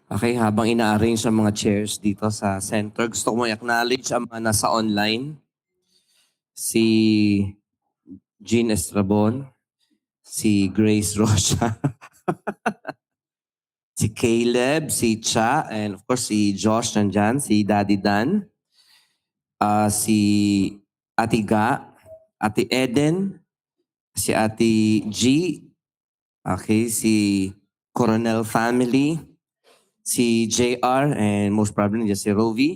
Okay, habang ina-arrange ang mga chairs dito sa center, gusto ko i-acknowledge ang mga nasa online. Si Jean Estrabon, si Grace Rocha, si Caleb, si Cha, and of course si Josh nandyan, si Daddy Dan, si Ate Ga, Ate Eden, si Ate G, okay, si Coronel family, si JR, and most probably nandiyan si Rovi,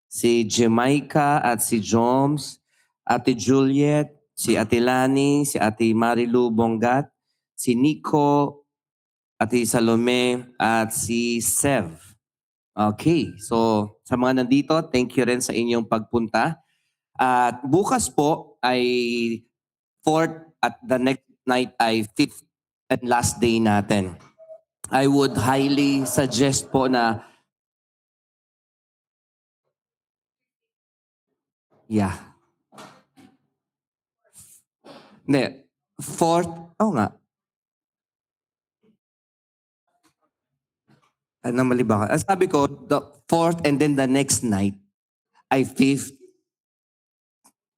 si Jamaica at si Joms, Ate Juliet, si Ate Lani, si Ate Marilu Bongat, si Nico, Ate Salome, at si Sev. Okay, so sa mga nandito, thank you rin sa inyong pagpunta. At bukas po ay 4th at the next night ay 5th and last day natin. I would highly suggest po na yeah. Hindi, 4th, nga. Ano mali ba? Ang sabi ko, the 4th and then the next night ay 5th.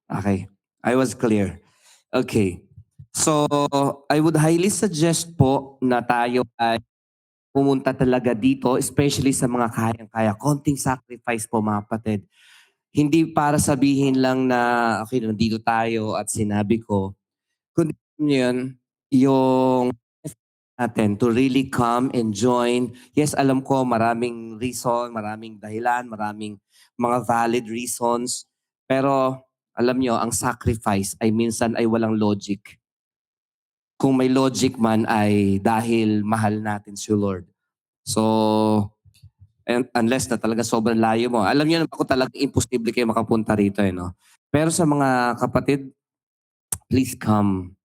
Okay. I was clear. Okay. So, I would highly suggest po na tayo ay pumunta talaga dito, especially sa mga kayang-kaya. Konting sacrifice po mga kapatid. Hindi para sabihin lang na, okay, nandito tayo at sinabi ko. Kundi yun, yung natin to really come and join. Yes, alam ko maraming reason, maraming dahilan, maraming mga valid reasons. Pero alam nyo, ang sacrifice ay minsan ay walang logic. Kung may logic man ay dahil mahal natin si Lord. So, unless na talaga sobrang layo mo. Alam niyo naman ako talaga imposible kayo makapunta rito. No? Pero sa mga kapatid, please come.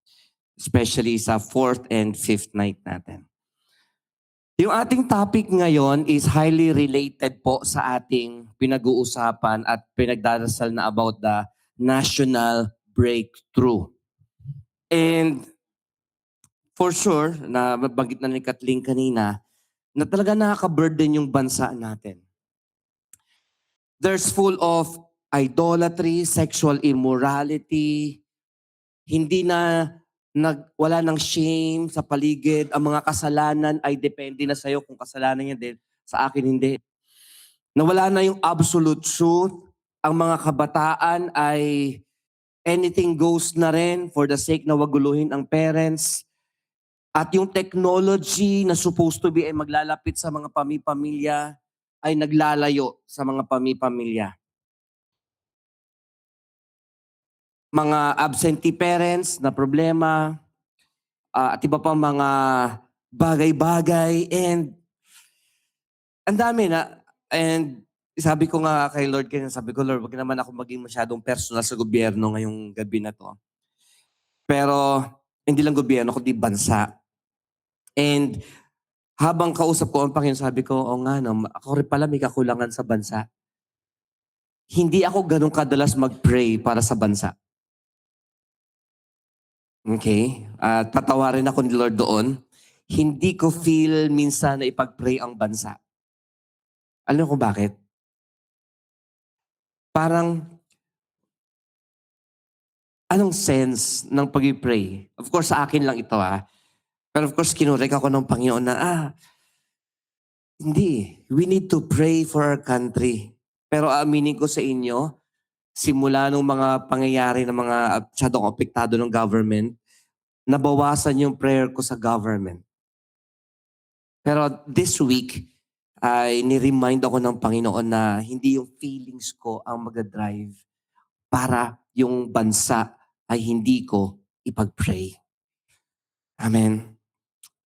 Especially sa 4th and 5th night natin. Yung ating topic ngayon is highly related po sa ating pinag-uusapan at pinagdarasal na about the national breakthrough. And for sure, na mabanggit na ni Kathleen kanina, na talaga nakaka-burden yung bansa natin. There's full of idolatry, sexual immorality, hindi na wala ng shame sa paligid. Ang mga kasalanan ay depende na sa'yo kung kasalanan niya din. Sa akin, hindi. Nawala na yung absolute truth. Ang mga kabataan ay anything goes na rin for the sake na waguluhin ang parents. At yung technology na supposed to be ay maglalapit sa mga pamilya ay naglalayo sa mga pamilya. Mga absentee parents na problema, at iba pang mga bagay-bagay, and ang dami na. And sabi ko nga kay Lord, sabi ko, Lord, wag naman ako maging masyadong personal sa gobyerno ngayong gabi na to. Pero hindi lang gobyerno, kundi bansa. And habang kausap ko ang Panginoon, sabi ko, nga no, ako rin pala may kakulangan sa bansa. Hindi ako ganun kadalas mag-pray para sa bansa. Okay? Tatawarin ako ni Lord doon. Hindi ko feel minsan na ipag-pray ang bansa. Alam ko bakit? Parang, anong sense ng pag-pray? Of course, sa akin lang ito Pero of course, kinurek ako ng Panginoon na, hindi. We need to pray for our country. Pero aaminin ko sa inyo, simula nung mga pangyayari ng mga masyadong apektado ng government, nabawasan yung prayer ko sa government. Pero this week, ay ni-remind ako ng Panginoon na hindi yung feelings ko ang mag-drive para yung bansa ay hindi ko ipag-pray. Amen.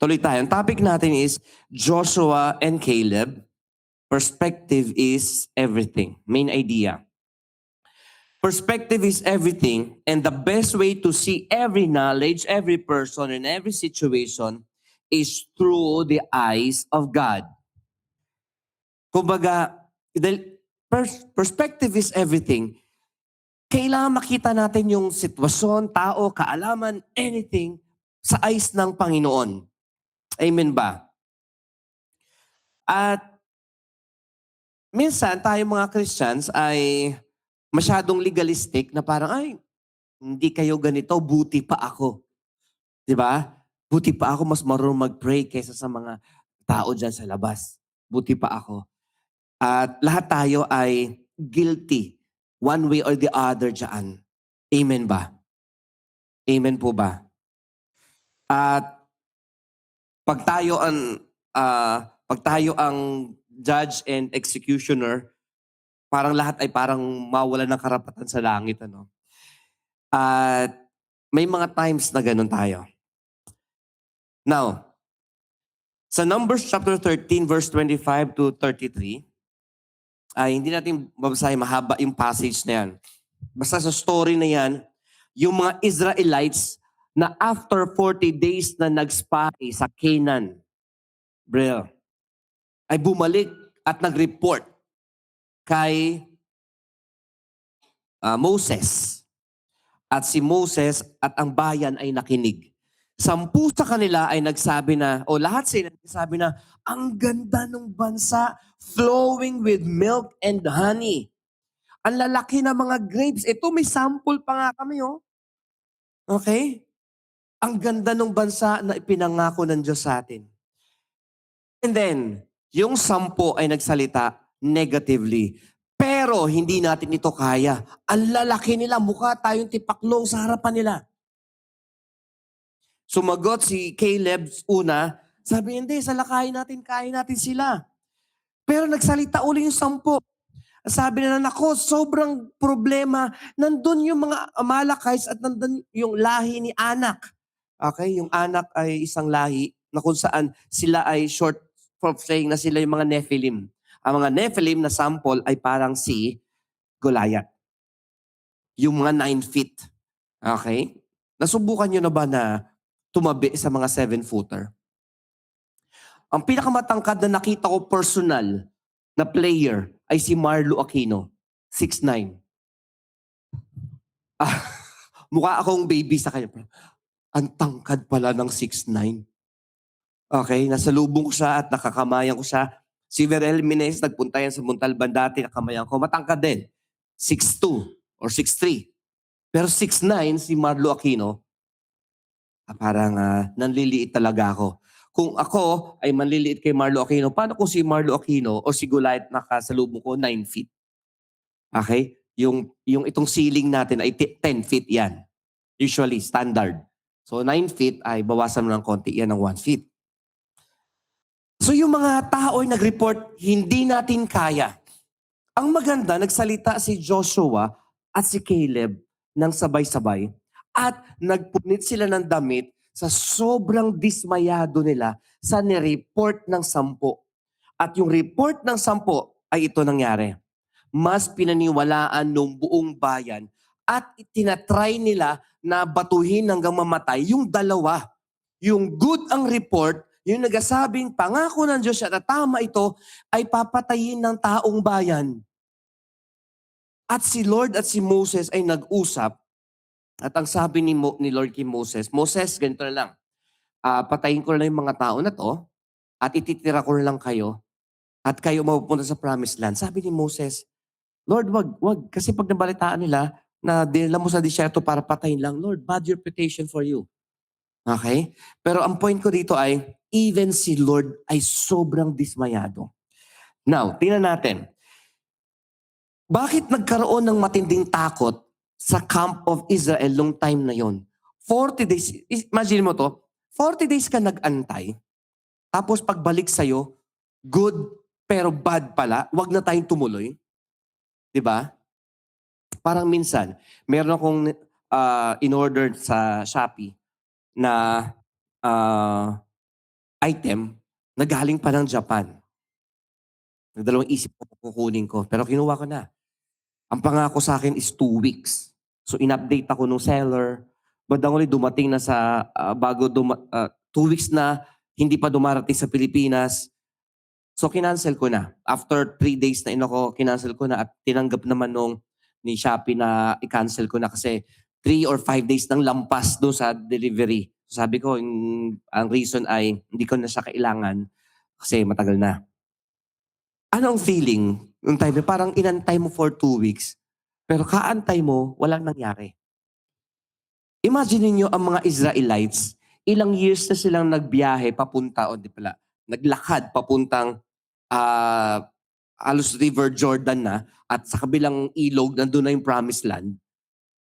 Tuloy tayo. Ang topic natin is Joshua and Caleb. Perspective is everything. Main idea. Perspective is everything, and the best way to see every knowledge, every person, and every situation is through the eyes of God. Kumbaga, perspective is everything. Kailangan makita natin yung sitwasyon, tao, kaalaman, anything sa eyes ng Panginoon. Amen ba? At minsan tayo mga Christians ay masyadong legalistic na parang, ay, hindi kayo ganito, buti pa ako. Di ba? Buti pa ako mas marunong mag-pray kaysa sa mga tao dyan sa labas. Buti pa ako. At lahat tayo ay guilty one way or the other dyan. Amen ba? Amen po ba? At pag tayo ang judge and executioner, parang lahat ay parang mawala ng karapatan sa langit, ano? At may mga times na ganun tayo. Now, sa Numbers chapter 13 verse 25 to 33, ay hindi natin babasahin, mahaba yung passage na yan. Basta sa story na yan, yung mga Israelites na after 40 days na nag-spy sa Canaan, bro, ay bumalik at nag-report kay Moses. At si Moses at ang bayan ay nakinig. 10 sa kanila ay nagsabi na, o lahat sila nagsabi na, ang ganda ng bansa, flowing with milk and honey. Ang lalaki ng mga grapes. Ito, may sample pa nga kami, oh. Okay? Ang ganda ng bansa na ipinangako ng Diyos sa atin. And then, yung 10 ay nagsalita negatively. Pero hindi natin ito kaya. Ang lalaki nila, mukha tayong tipaklong sa harapan nila. Sumagot si Caleb una, sabi, hindi, salakayin natin, kain natin sila. Pero nagsalita uli yung 10. Sabi na, nako, sobrang problema. Nandun yung mga Amalekites at nandun yung lahi ni Anak. Okay, yung Anak ay isang lahi na kung saan sila ay short for saying na sila yung mga Nephilim. Ang mga Nephilim na sample ay parang si Goliath. Yung mga 9 feet. Okay? Nasubukan nyo na ba na tumabi sa mga 7-footer? Ang pinakamatangkad na nakita ko personal na player ay si Marlo Aquino, 6'9". Mukha akong baby sa kanya. Ang tangkad pala ng 6'9". Okay, nasalubong ko siya at nakakamayan ko siya. Si Verel Minez, nagpunta yan sa Montalban dati, nakamayan ko. Matangkad din. 6'2 or 6'3. Pero 6'9 si Marlo Aquino, parang nanliliit talaga ako. Kung ako ay manliliit kay Marlo Aquino, paano kung si Marlo Aquino o si Goliath nakasalubong ko 9 feet? Okay? Yung itong ceiling natin ay 10 feet yan. Usually, standard. So 9 feet ay bawasan mo ng konti, yan ng 1 feet. So yung mga tao ay nag-report, hindi natin kaya. Ang maganda, nagsalita si Joshua at si Caleb ng sabay-sabay at nagpunit sila ng damit sa sobrang dismayado nila sa nireport ng 10. At yung report ng 10 ay ito nangyari. Mas pinaniwalaan ng buong bayan at itinatry nila na batuhin hanggang mamatay yung 2. Yung good ang report, yung nagsasabing pangako ng Diyos at tama ito, ay papatayin ng taong bayan. At si Lord at si Moses ay nag-usap at ang sabi ni Lord kay Moses, Moses, ganito na lang, patayin ko na lang yung mga tao na to at ititira ko na lang kayo at kayo mapupunta sa promised land. Sabi ni Moses, Lord, wag. Kasi pag nabalitaan nila na dinala mo sa disyerto para patayin lang, Lord, bad reputation for you. Okay? Pero ang point ko dito ay, even si Lord ay sobrang dismayado. Now, tingnan natin. Bakit nagkaroon ng matinding takot sa camp of Israel nung time na yon? 40 days, imagine mo to, 40 days ka nag-antay, tapos pagbalik sa'yo, good pero bad pala, wag na tayong tumuloy. Diba? Parang minsan, meron akong in-order sa Shopee na item na galing pa ng Japan. Nagdalawang isip ko kukunin ko, pero kinuha ko na. Ang pangako sa akin is 2 weeks. So in-update ako nung seller. But ang dumating na sa 2 weeks na hindi pa dumarating sa Pilipinas. So kinancel ko na. After 3 days na kinancel ko na at tinanggap naman ni Shopee na i-cancel ko na kasi 3 or 5 days nang lampas doon sa delivery. So sabi ko, ang reason ay hindi ko na siya kailangan kasi matagal na. Ano ang feeling nung time na parang inantay mo for 2 weeks, pero kaantay mo walang nangyari? Imagine ninyo ang mga Israelites, ilang years na silang nagbiyahe papunta o di pala, naglakad papuntang, ah, halos River Jordan na at sa kabilang ilog nandun na yung promised land.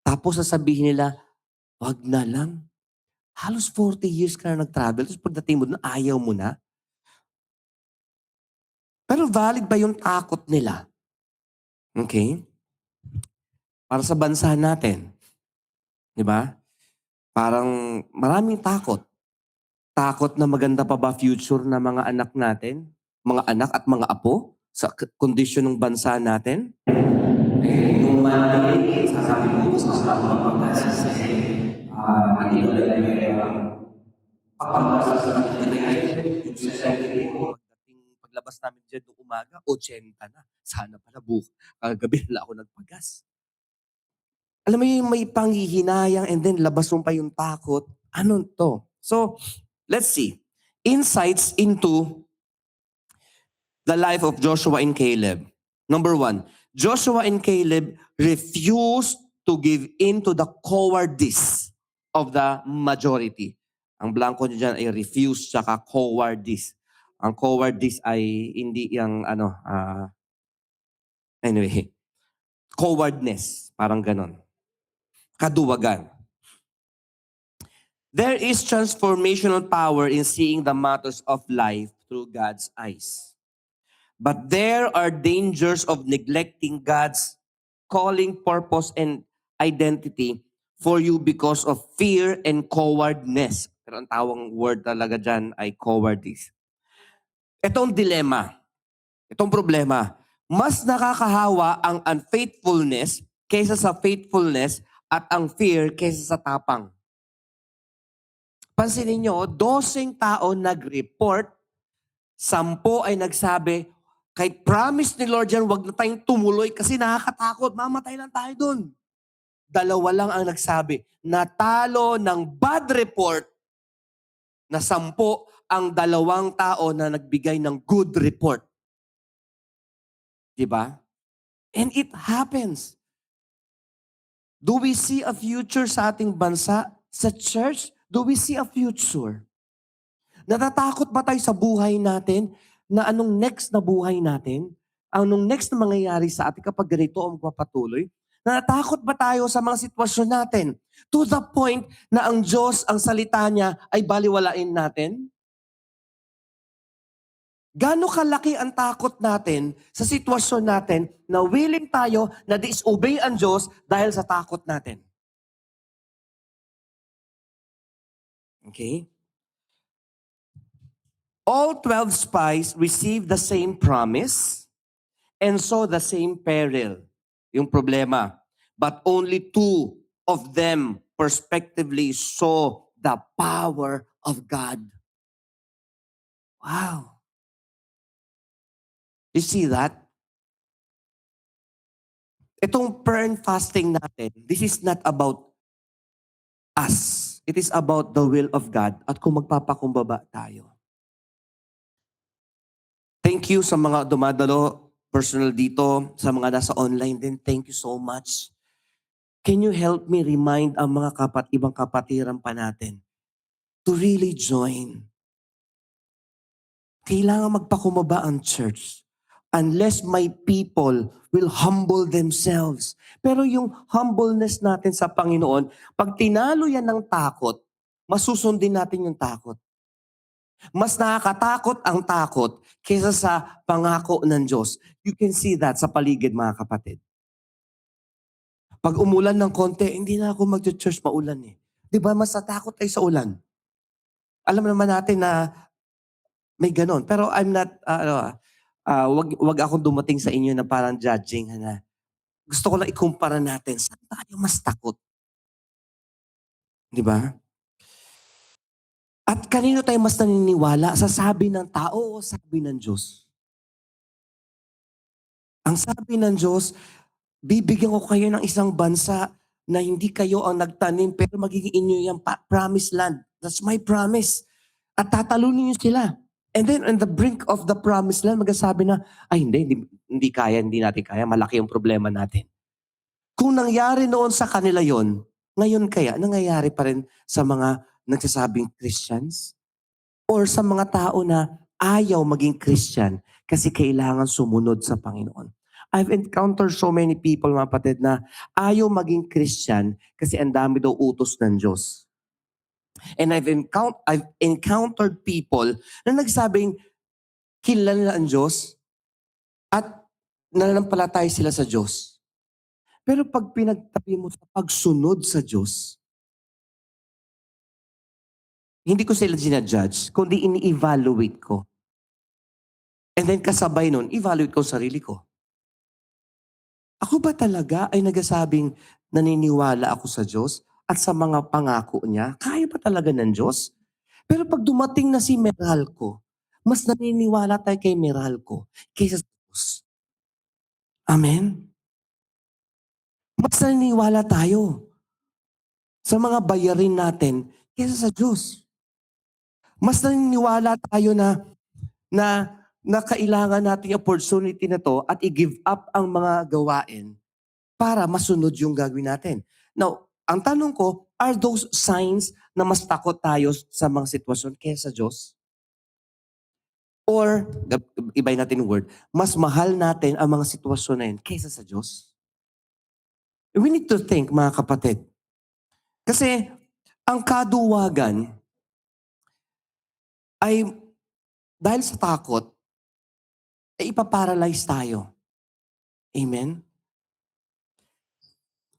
Tapos sasabihin nila, "Wag na lang, halos 40 years ka na nag-travel tapos pagdating mo dun ayaw mo na." Pero valid ba yung takot nila? Okay. Para sa bansa natin, 'di ba? Parang maraming takot. Takot na maganda pa ba future ng mga anak natin, mga anak at mga apo sa kondisyon ng bansa natin? Kung maliit, sasabi ko sa mga pagkasas hindi ko pagpapasa sa yung society ko. Pagdating paglabas namin dyan noong umaga, 80 na. Sana pala gabi na ako nagpagas. Alam mo yung may panghihinayang and then labas mo pa yung takot. Ano to? So, let's see. Insights into the life of Joshua and Caleb. Number one, Joshua and Caleb refused to give in to the cowardice of the majority. Ang blanco nyo dyan ay refuse tsaka cowardice. Ang cowardice ay hindi yung anyway, cowardness. Parang ganon. Kaduwagan. There is transformational power in seeing the matters of life through God's eyes. But there are dangers of neglecting God's calling, purpose, and identity for you because of fear and cowardness. Pero ang tawang word talaga dyan ay cowardice. Itong dilema, itong problema, mas nakakahawa ang unfaithfulness kaysa sa faithfulness at ang fear kaysa sa tapang. Pansinin nyo, 12 tao nag-report, 10 ay nagsabi, kahit promise ni Lord yan, wag na tayong tumuloy kasi nakakatakot, mamatay lang tayo dun. 2 lang ang nagsabi, natalo ng bad report na 10 ang 2 tao na nagbigay ng good report. Diba? And it happens. Do we see a future sa ating bansa? Sa church, do we see a future? Natatakot ba tayo sa buhay natin na anong next na buhay natin? Anong next na mangyayari sa atin kapag ganito ang magpapatuloy? Natatakot ba tayo sa mga sitwasyon natin? To the point na ang Diyos, ang salita niya ay baliwalain natin? Gaano kalaki ang takot natin sa sitwasyon natin na willing tayo na disobey ang Diyos dahil sa takot natin? Okay? All 12 spies received the same promise and saw the same peril. Yung problema. But only 2 of them prospectively saw the power of God. Wow. You see that? Itong prayer and fasting natin, this is not about us. It is about the will of God at kung magpapakumbaba tayo. Thank you sa mga dumadalo personal dito, sa mga nasa online din. Thank you so much. Can you help me remind ang mga ibang kapatiran pa natin to really join? Kailangan magpakumbaba ang church unless my people will humble themselves. Pero yung humbleness natin sa Panginoon, pag tinalo yan ng takot, masusundin natin yung takot. Mas nakakatakot ang takot kaysa sa pangako ng Diyos. You can see that sa paligid, mga kapatid. Pag umulan ng konti, hindi na ako mag-church, maulan eh. Di ba, mas natakot tayo sa ulan. Alam naman natin na may ganon. Pero I'm not, wag akong dumating sa inyo na parang judging. Gusto ko lang ikumpara natin. Saan tayo mas takot? Di ba? At kanino tayo mas naniniwala? Sa sabi ng tao o sabi ng Diyos? Ang sabi ng Diyos, bibigyan ko kayo ng isang bansa na hindi kayo ang nagtanim pero magiging inyo yung promised land. That's my promise. At tatalunin niyo sila. And then on the brink of the promised land, magsasabi na, ay hindi kaya, hindi natin kaya, malaki yung problema natin. Kung nangyari noon sa kanila yon, ngayon kaya nangyayari pa rin sa mga nagsasabing Christians? Or sa mga tao na ayaw maging Christian kasi kailangan sumunod sa Panginoon? I've encountered so many people, mga kapatid, na ayaw maging Christian kasi ang dami daw utos ng Diyos. And I've encountered people na nagsabing kilala nila ang Diyos at nananampalataya sila sa Diyos. Pero pag pinagtabi mo sa pagsunod sa Diyos, hindi ko sila ginajudge, kundi ini-evaluate ko. And then kasabay nun, evaluate ko sarili ko. Ako ba talaga ay nagsasabing naniniwala ako sa Diyos at sa mga pangako niya? Kaya ba talaga ng Diyos? Pero pag dumating na si Meralco, mas naniniwala tayo kay Meralco kaysa sa Diyos. Amen? Mas naniniwala tayo sa mga bayarin natin kaysa sa Diyos. Mas naniniwala tayo na, na kailangan natin yung opportunity na to at i-give up ang mga gawain para masunod yung gagawin natin. Now, ang tanong ko, are those signs na mas takot tayo sa mga sitwasyon kaysa sa Diyos? Or, ibay natin yung word, mas mahal natin ang mga sitwasyon na yun kaysa sa Diyos? We need to think, mga kapatid. Kasi, ang kaduwagan ay, dahil sa takot, ay ipaparalyze tayo. Amen?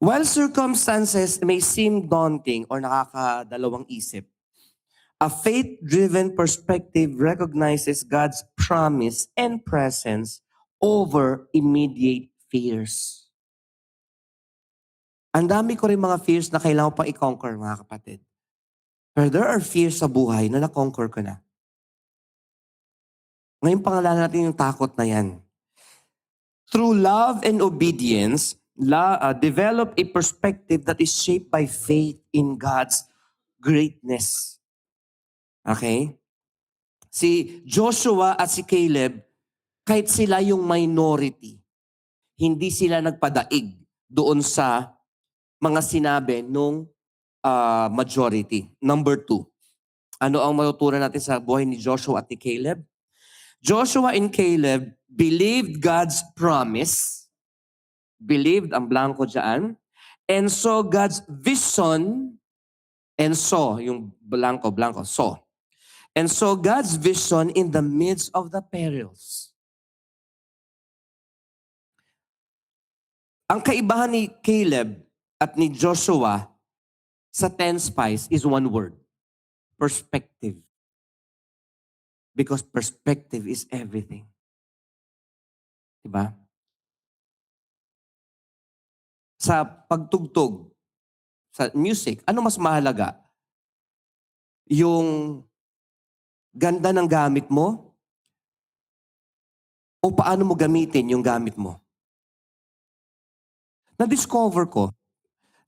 While circumstances may seem daunting or nakakadalawang isip, a faith-driven perspective recognizes God's promise and presence over immediate fears. Ang dami ko rin mga fears na kailangan pang i-conquer, mga kapatid. Pero there are fears sa buhay na na-conquer ko na. Ngayon pangalanan natin yung takot na yan. Through love and obedience, develop a perspective that is shaped by faith in God's greatness. Okay? Si Joshua at si Caleb, kahit sila yung minority, hindi sila nagpadaig doon sa mga sinabi nung majority. Number 2, ano ang matutunan natin sa buhay ni Joshua at ni Caleb? Joshua and Caleb believed God's promise, believed ang blanco dyan, and saw God's vision, and saw, yung blanco, saw. And saw God's vision in the midst of the perils. Ang kaibahan ni Caleb at ni Joshua sa 10 spies is one word: perspective. Because perspective is everything. Diba? Sa pagtugtog, sa music, ano mas mahalaga? Yung ganda ng gamit mo o paano mo gamitin yung gamit mo? Na-discover ko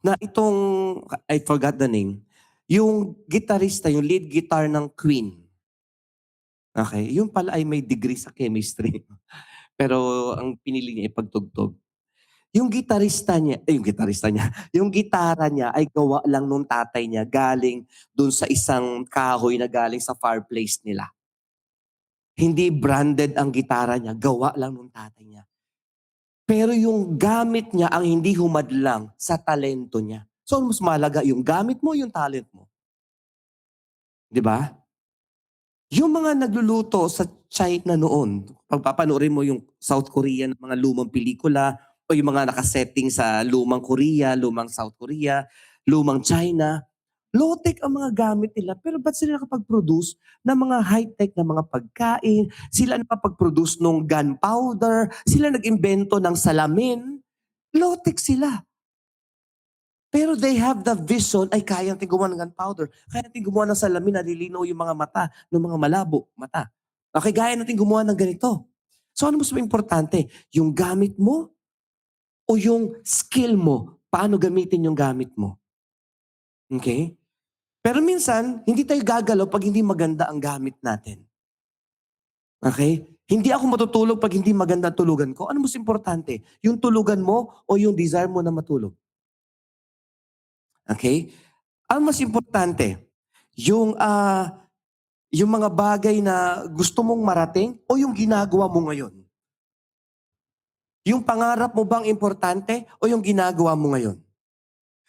na itong, I forgot the name, yung gitarista, yung lead guitar ng Queen. Okay, yung pala ay may degree sa chemistry. Pero ang pinili niya ay pagtugtog. Yung yung gitara niya ay gawa lang nung tatay niya galing dun sa isang kahoy na galing sa fireplace nila. Hindi branded ang gitara niya, gawa lang nung tatay niya. Pero yung gamit niya ang hindi humadlang sa talento niya. So, mas mahalaga yung gamit mo, yung talent mo. Di ba? Yung mga nagluluto sa China noon, pagpapanoorin mo yung South Korea ng mga lumang pelikula o yung mga nakasetting sa lumang Korea, lumang South Korea, lumang China, low-tech ang mga gamit nila. Pero ba't sila nakapag-produce ng mga high-tech na mga pagkain? Sila nakapag-produce ng gunpowder? Sila nag-imbento ng salamin? Low-tech sila. Pero they have the vision, ay kaya natin gumawa ng gunpowder. Kaya natin gumawa ng salamin, nalilinaw yung mga mata ng mga malabo mata. Okay, kaya natin gumawa ng ganito. So ano mas importante? Yung gamit mo o yung skill mo? Paano gamitin yung gamit mo? Okay? Pero minsan, hindi tayo gagalaw pag hindi maganda ang gamit natin. Okay? Hindi ako matutulog pag hindi maganda ang tulugan ko. Ano mas importante? Yung tulugan mo o yung desire mo na matulog? Okay? Ang mas importante, yung, yung mga bagay na gusto mong marating o yung ginagawa mo ngayon? Yung pangarap mo bang importante o yung ginagawa mo ngayon?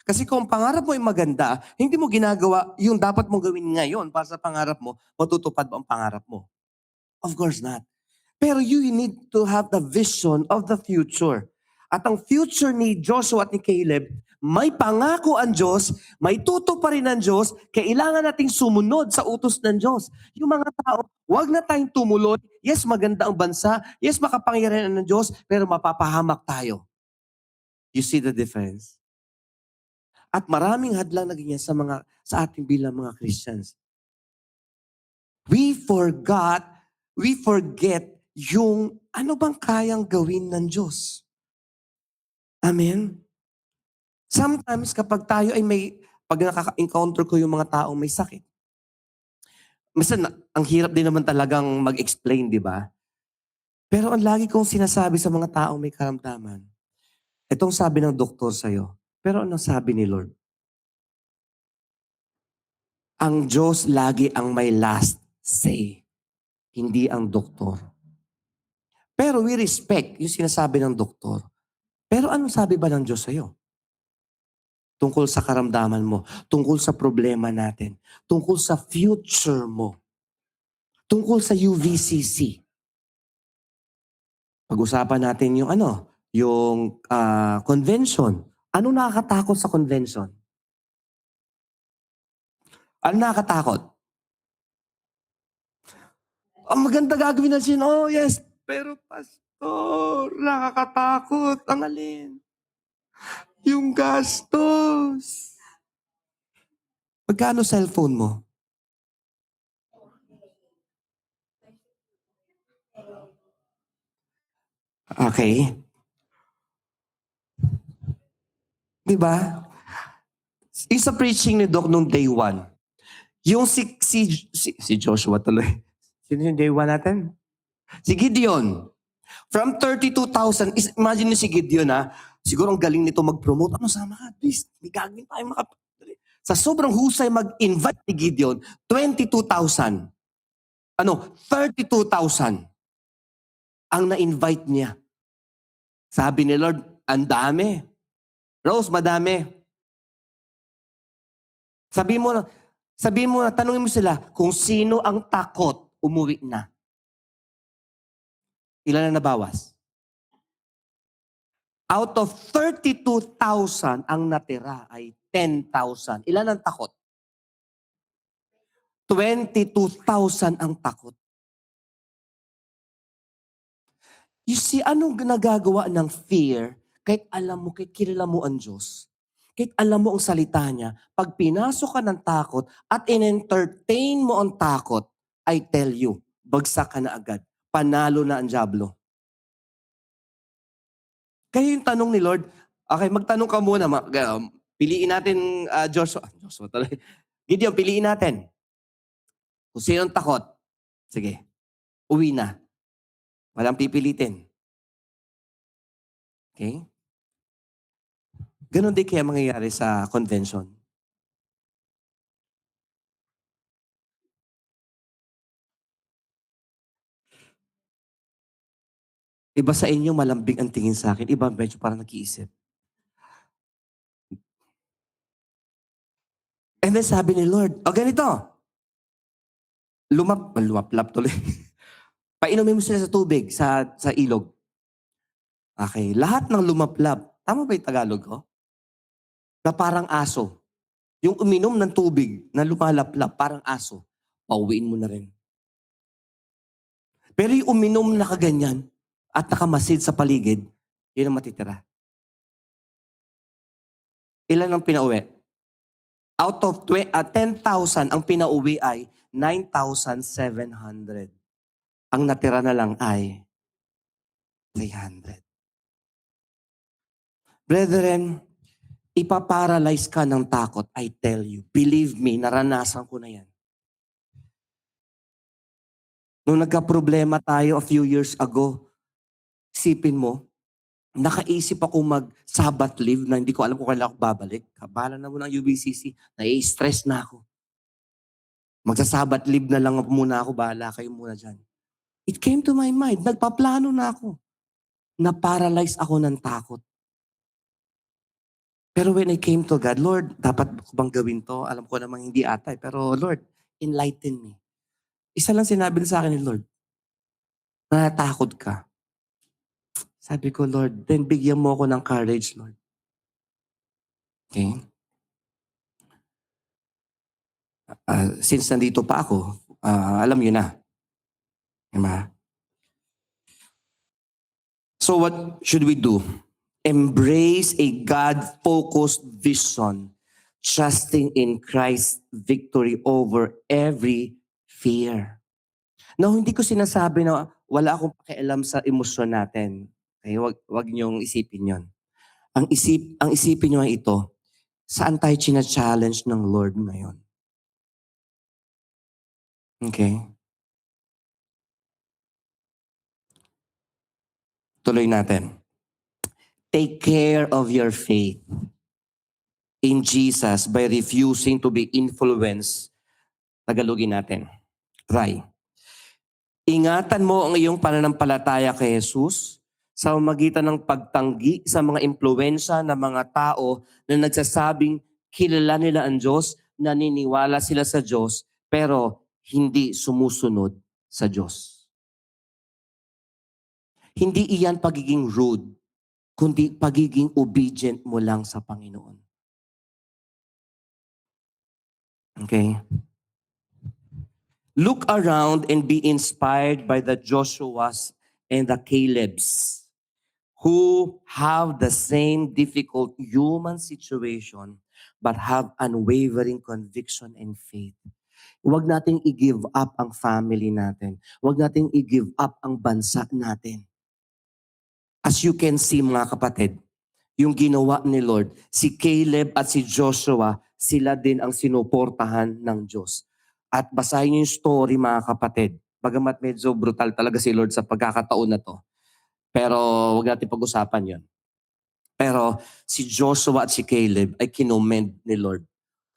Kasi kung pangarap mo ay maganda, hindi mo ginagawa yung dapat mong gawin ngayon para sa pangarap mo, matutupad ba ang pangarap mo? Of course not. Pero you need to have the vision of the future. At ang future ni Joshua at ni Caleb, may pangako ang Diyos, may tutuparin ng Diyos, kailangan nating sumunod sa utos ng Diyos. Yung mga tao, wag na tayong tumuloy. Yes, maganda ang bansa. Yes, makapangyarihan ng Diyos, pero mapapahamak tayo. You see the difference? At maraming hadlang na ganyan sa ating bilang mga Christians. We forget yung ano bang kayang gawin ng Diyos. Amen? Sometimes kapag tayo ay pag nakaka-encounter ko yung mga taong may sakit, minsan ang hirap din naman talagang mag-explain, di ba? Pero ang lagi kong sinasabi sa mga taong may karamdaman, itong sabi ng doktor sa'yo, pero anong sabi ni Lord? Ang Diyos lagi ang may last say, hindi ang doktor. Pero we respect yung sinasabi ng doktor. Pero anong sabi ba ng Diyos sa'yo? Tungkol sa karamdaman mo, tungkol sa problema natin, tungkol sa future mo, tungkol sa UVCC. Pag-usapan natin yung convention. Ano nakakatakot sa convention? Ano nakakatakot? Ang maganda gagawin natin, oh yes, pero pastor, nakakatakot. Ang alin? Yung gastos. Magkano cellphone mo? Okay. Di ba? Yung sa preaching ni Doc nung day one, yung si Joshua tuloy. Sino yung day one natin? Si Gideon. From 32,000, imagine niyo si Gideon siguro ang galing nito mag-promote. Ano sama ka? Please, may gagawin tayo Sa sobrang husay mag-invite ni Gideon, 22,000. 32,000 ang na-invite niya. Sabi ni Lord, ang dami. Rose, madami. Sabi mo na, tanungin mo sila, kung sino ang takot, umuwi na. Ilan na nabawas? Out of 32,000, ang natira ay 10,000. Ilan ang takot? 22,000 ang takot. You see, anong nagagawa ng fear kahit alam mo, kahit kilala mo ang Diyos? Kahit alam mo ang salita niya, pag pinasok ka ng takot at in-entertain mo ang takot, I tell you, bagsak ka na agad. Panalo na ang diablo. Kaya yung tanong ni Lord, okay, magtanong ka muna. Piliin natin, Joshua tuloy. Gideon, piliin natin. Kung sino ang takot, sige, uwi na. Walang pipilitin. Okay? Ganon din kaya mangyayari sa convention. Iba sa inyo, malambing ang tingin sa akin. Iba medyo parang nag-iisip. And then sabi ni Lord, ganito. Lumaplap tuloy. Painumin mo sila sa tubig, sa ilog. Okay, lahat ng lumaplap. Tama ba yung Tagalog ko? Na parang aso. Yung uminom ng tubig na lumalaplap, parang aso. Pauwiin mo na rin. Pero yung uminom na kaganyan at nakamasid sa paligid, yun ang matitira. Ilan ang pinauwi? Out of 10,000, ang pinauwi ay 9,700. Ang natira na lang ay 300. Brethren, ipaparalyze ka ng takot, I tell you. Believe me, naranasan ko na yan. Nung nagka-problema tayo a few years ago, isipin mo, nakaisip ako mag-Sabbath leave na hindi ko alam kung kailan ako babalik. Kabala na muna ang UBCC. Nai-stress na ako. Magsa-Sabbath leave na lang muna ako. Bahala kayo muna dyan. It came to my mind. Nagpaplano na ako. Na-paralyze ako ng takot. Pero when I came to God, Lord, dapat ko bang gawin to? Alam ko namang hindi ata. Pero Lord, enlighten me. Isa lang sinabi sa akin ni Lord, natatakot ka. Sabi ko, Lord, then bigyan mo ako ng courage, Lord. Okay? Since nandito pa ako, alam niyo na. Diba? So what should we do? Embrace a God-focused vision, trusting in Christ's victory over every fear. Now, hindi ko sinasabi na wala akong pakialam sa emosyon natin. Okay? Wag niyong isipin yon. Ang isipin niyo ay ito, saan tayo china-challenge ng Lord ngayon? Okay? Tuloy natin. Take care of your faith in Jesus by refusing to be influenced. Tagalogin natin. Try. Ingatan mo ang iyong pananampalataya kay Jesus sa magitan ng pagtanggi sa mga impluensya ng mga tao na nagsasabing kilala nila ang Diyos, naniniwala sila sa Diyos, pero hindi sumusunod sa Diyos. Hindi iyan pagiging rude, kundi pagiging obedient mo lang sa Panginoon. Okay? Look around and be inspired by the Joshuas and the Calebs who have the same difficult human situation but have unwavering conviction and faith. Huwag nating i-give up ang family natin. Huwag nating i-give up ang bansa natin. As you can see, mga kapatid, yung ginawa ni Lord, si Caleb at si Joshua, sila din ang sinuportahan ng Diyos. At basahin niyo yung story, mga kapatid. Bagamat medyo brutal talaga si Lord sa pagkakataon na to. Pero huwag natin pag-usapan yon. Pero si Joshua at si Caleb ay kinommend ni Lord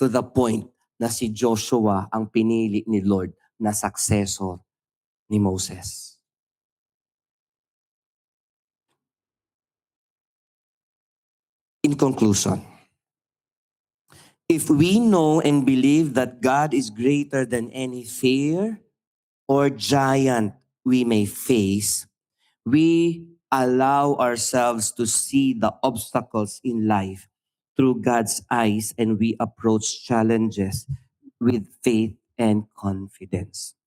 to the point na si Joshua ang pinili ni Lord na successor ni Moses. In conclusion, if we know and believe that God is greater than any fear or giant we may face, we allow ourselves to see the obstacles in life through God's eyes and we approach challenges with faith and confidence.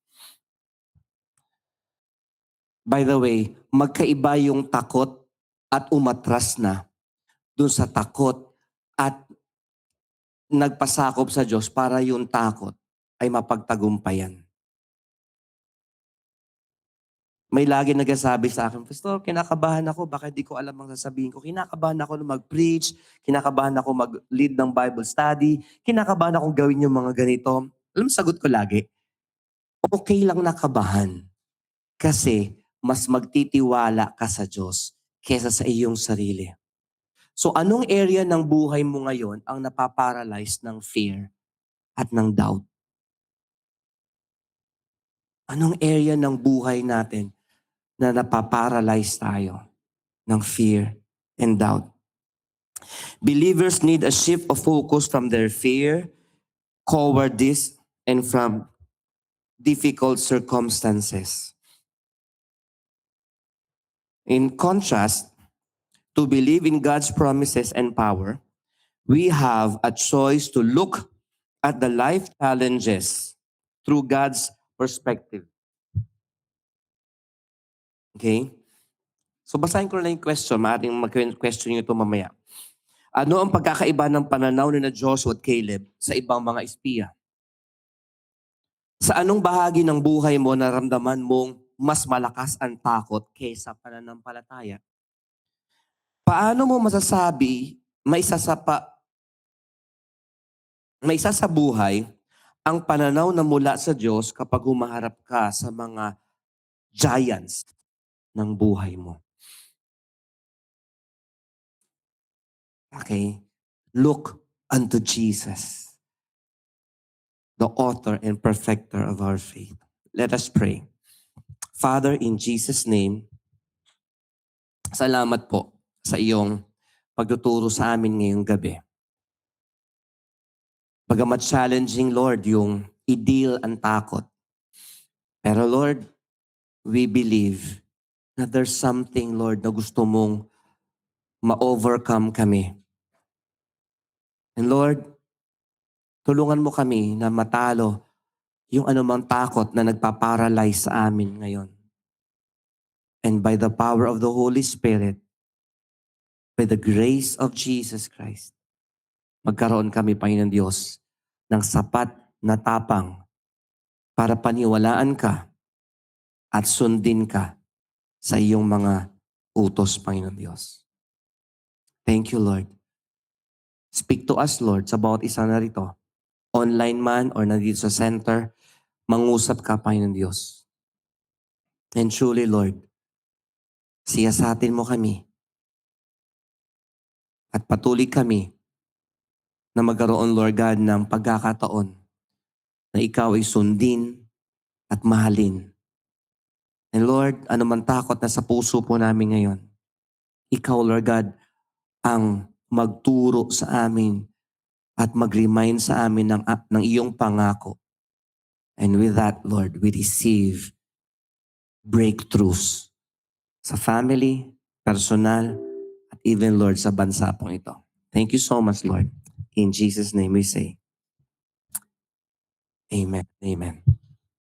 By the way, magkaiba yung takot at umatras na dun sa takot at nagpasakop sa Diyos para yung takot ay mapagtagumpayan. May lagi nagsasabi sa akin, Pastor, kinakabahan ako, bakit di ko alam ang sasabihin ko? Kinakabahan ako na mag-preach, kinakabahan ako mag-lead ng Bible study, kinakabahan akong gawin yung mga ganito. Alam mo, sagot ko lagi, okay lang nakabahan. Kasi mas magtitiwala ka sa Diyos kesa sa iyong sarili. So anong area ng buhay mo ngayon ang napaparalyze ng fear at ng doubt? Anong area ng buhay natin na napaparalyze tayo ng fear and doubt? Believers need a shift of focus from their fear, cowardice, and from difficult circumstances. In contrast, to believe in God's promises and power, we have a choice to look at the life challenges through God's perspective. Okay? So basahin ko na yung question. Maaaring mag-question nyo ito mamaya. Ano ang pagkakaiba ng pananaw ni Joshua at Caleb sa ibang mga espiya? Sa anong bahagi ng buhay mo naramdaman mong mas malakas ang takot kaysa pananampalataya? Paano mo masasabi may isa sa buhay ang pananaw na mula sa Diyos kapag humaharap ka sa mga giants ng buhay mo. Okay? Look unto Jesus, the author and perfecter of our faith. Let us pray. Father, in Jesus' name, salamat po sa iyong pagtuturo sa amin ngayong gabi. Bagamat challenging, Lord, yung i-deal ang takot. Pero Lord, we believe na there's something, Lord, na gusto mong ma-overcome kami. And Lord, tulungan mo kami na matalo yung anumang takot na nagpa-paralyze sa amin ngayon. And by the power of the Holy Spirit, by the grace of Jesus Christ, magkaroon kami, Panginoon Diyos, ng sapat na tapang para paniwalaan ka at sundin ka sa iyong mga utos, Panginoon Diyos. Thank you, Lord. Speak to us, Lord, sa bawat isa na rito. Online man or nandito sa center, mangusap ka, Panginoon Diyos. And truly, Lord, siyasatin mo kami at patuloy kami na magkaroon, Lord God, ng pagkakataon na ikaw ay sundin at mahalin. And Lord, anumang takot na sa puso po namin ngayon, ikaw, Lord God, ang magturo sa amin at mag-remind sa amin ng iyong pangako. And with that, Lord, we receive breakthroughs sa family, personal, at even, Lord, sa bansa pong ito. Thank you so much, Lord. In Jesus' name we say, Amen. Amen.